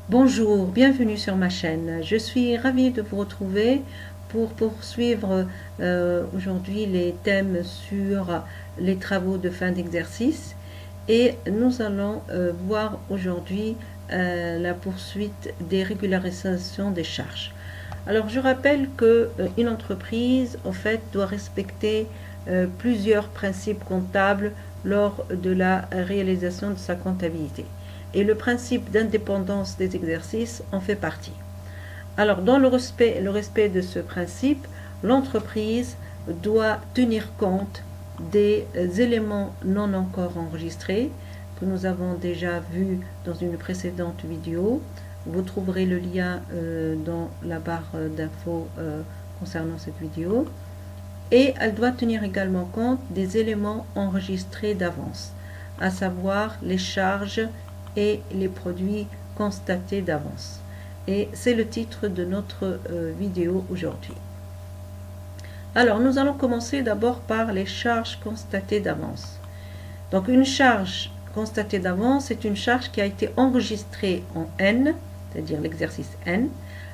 Bonjour, bienvenue sur ma chaîne. Je suis ravie de vous retrouver pour poursuivre aujourd'hui les thèmes sur les travaux de fin d'exercice et nous allons voir aujourd'hui la poursuite des régularisations des charges. Alors je rappelle que une entreprise en fait doit respecter plusieurs principes comptables lors de la réalisation de sa comptabilité. Et le principe d'indépendance des exercices en fait partie. Alors, dans le respect de ce principe, l'entreprise doit tenir compte des éléments non encore enregistrés que nous avons déjà vus dans une précédente vidéo. Vous trouverez le lien dans la barre d'infos concernant cette vidéo. Et elle doit tenir également compte des éléments enregistrés d'avance, à savoir les charges et les produits constatés d'avance. Et c'est le titre de notre vidéo aujourd'hui. Alors, nous allons commencer d'abord par les charges constatées d'avance. Donc, une charge constatée d'avance est une charge qui a été enregistrée en N, c'est-à-dire l'exercice N,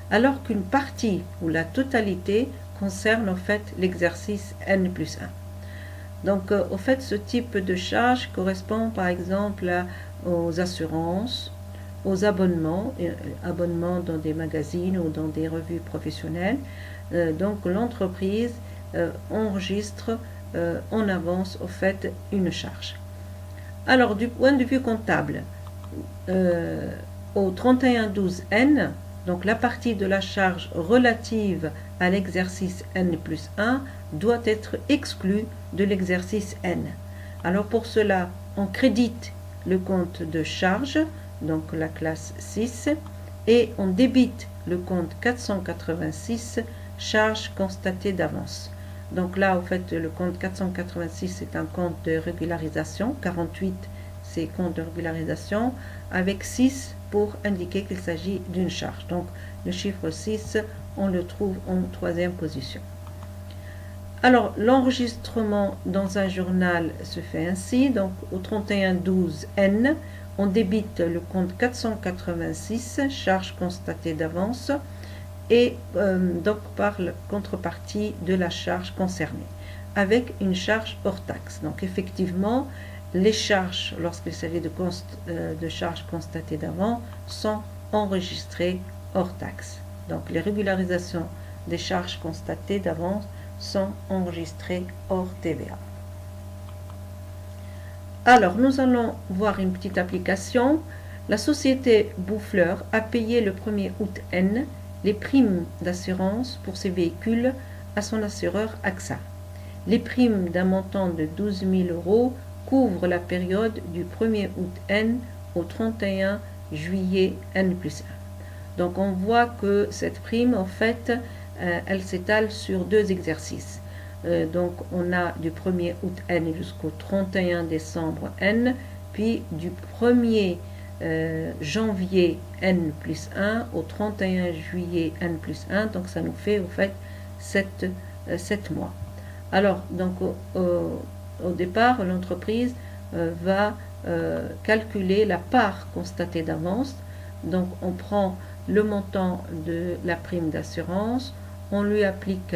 alors qu'une partie ou la totalité concerne en fait l'exercice N plus 1. Donc, au fait, ce type de charge correspond par exemple aux assurances, aux abonnements dans des magazines ou dans des revues professionnelles. Donc, l'entreprise enregistre en avance au fait une charge. Alors, du point de vue comptable, au 3112N, donc la partie de la charge relative à l'exercice N plus 1 doit être exclue de l'exercice N. Alors pour cela, on crédite le compte de charge, donc la classe 6, et on débite le compte 486, charge constatée d'avance. Donc là, au fait, le compte 486 est un compte de régularisation, 48 c'est compte de régularisation, avec 6 pour indiquer qu'il s'agit d'une charge. Donc le chiffre 6, on le trouve en troisième position. Alors l'enregistrement dans un journal se fait ainsi. Donc au 3112N, on débite le compte 486, charge constatée d'avance, et donc par la contrepartie de la charge concernée, avec une charge hors taxe. Donc effectivement, les charges, lorsqu'il s'agit de charges constatées d'avant, sont enregistrées hors taxe. Donc les régularisations des charges constatées d'avance sont enregistrées hors TVA. Alors, nous allons voir une petite application. La société Bouffleur a payé le 1er août N les primes d'assurance pour ses véhicules à son assureur AXA. Les primes d'un montant de 12 000 € couvrent la période du 1er août N au 31 juillet N plus 1. Donc on voit que cette prime, en fait, elle s'étale sur 2 exercices. Donc on a du 1er août N jusqu'au 31 décembre N, puis du 1er janvier N plus 1 au 31 juillet N plus 1, donc ça nous fait au fait 7 mois. Alors, donc au départ, l'entreprise va calculer la part constatée d'avance. Donc on prend le montant de la prime d'assurance, on lui applique,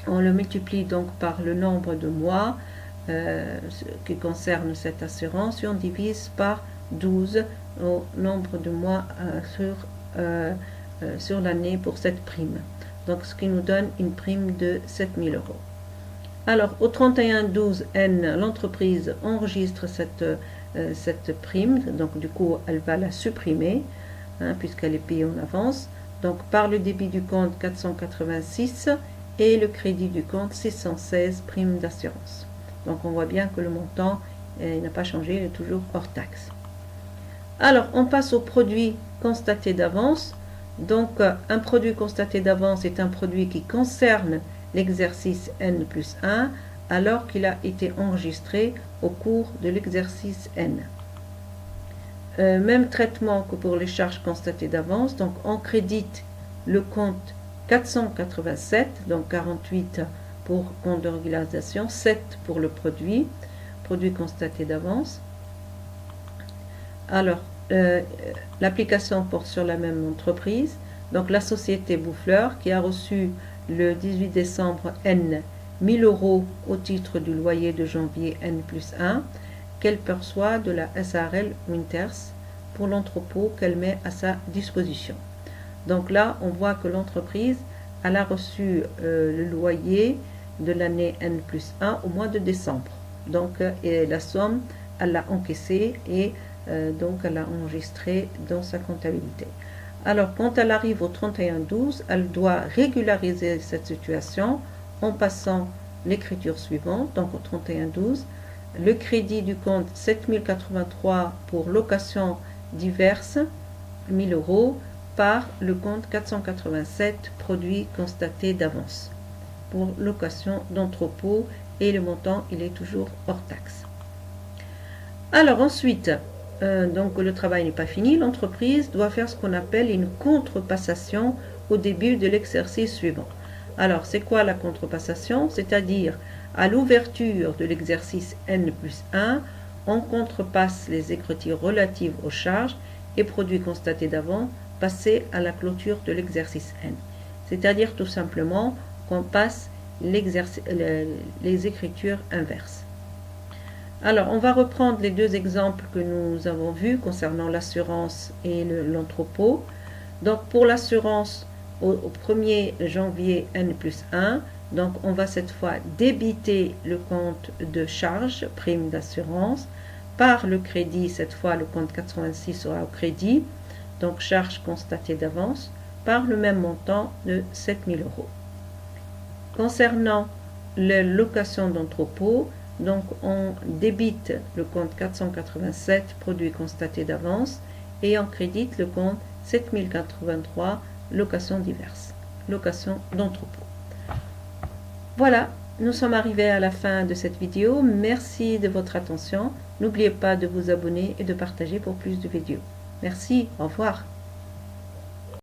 on le multiplie donc par le nombre de mois qui concerne cette assurance et on divise par 12 au nombre de mois sur l'année pour cette prime. Donc ce qui nous donne une prime de 7 000 €. Alors au 31/12/N, l'entreprise enregistre cette prime, donc du coup elle va la supprimer puisqu'elle est payée en avance, donc par le débit du compte 486 et le crédit du compte 616 prime d'assurance. Donc on voit bien que le montant n'a pas changé, il est toujours hors taxe. Alors on passe au produit constaté d'avance. Donc un produit constaté d'avance est un produit qui concerne l'exercice N plus 1 alors qu'il a été enregistré au cours de l'exercice N. Même traitement que pour les charges constatées d'avance, donc on crédite le compte 487, donc 48 pour compte de régularisation, 7 pour le produit constaté d'avance. Alors l'application porte sur la même entreprise, donc la société Bouffleur qui a reçu le 18 décembre N 1000 € au titre du loyer de janvier N+1 qu'elle perçoit de la SARL Winters pour l'entrepôt qu'elle met à sa disposition. Donc là, on voit que l'entreprise elle a reçu le loyer de l'année N+1 au mois de décembre. Donc et la somme, elle l'a encaissée et donc elle l'a enregistrée dans sa comptabilité. Alors quand elle arrive au 31/12, elle doit régulariser cette situation en passant l'écriture suivante, donc au 31/12, le crédit du compte 7083 pour location diverse, 1000 € par le compte 487 produits constatés d'avance pour location d'entrepôt et le montant il est toujours hors taxe. Alors ensuite, donc le travail n'est pas fini, l'entreprise doit faire ce qu'on appelle une contrepassation au début de l'exercice suivant. Alors c'est quoi la contrepassation? C'est-à-dire à l'ouverture de l'exercice N+1, on contrepasse les écritures relatives aux charges et produits constatés d'avant passés à la clôture de l'exercice N. C'est-à-dire tout simplement qu'on passe les écritures inverses. Alors, on va reprendre les deux exemples que nous avons vus concernant l'assurance et l'entrepôt. Donc, pour l'assurance, au 1er janvier N+1, donc on va cette fois débiter le compte de charge, prime d'assurance, par le crédit, cette fois le compte 86 sera au crédit, donc charge constatée d'avance, par le même montant de 7000 €. Concernant la location d'entrepôt, donc on débite le compte 487 produits constatés d'avance et on crédite le compte 7083 location diverses, location d'entrepôt. Voilà, nous sommes arrivés à la fin de cette vidéo. Merci de votre attention. N'oubliez pas de vous abonner et de partager pour plus de vidéos. Merci, au revoir.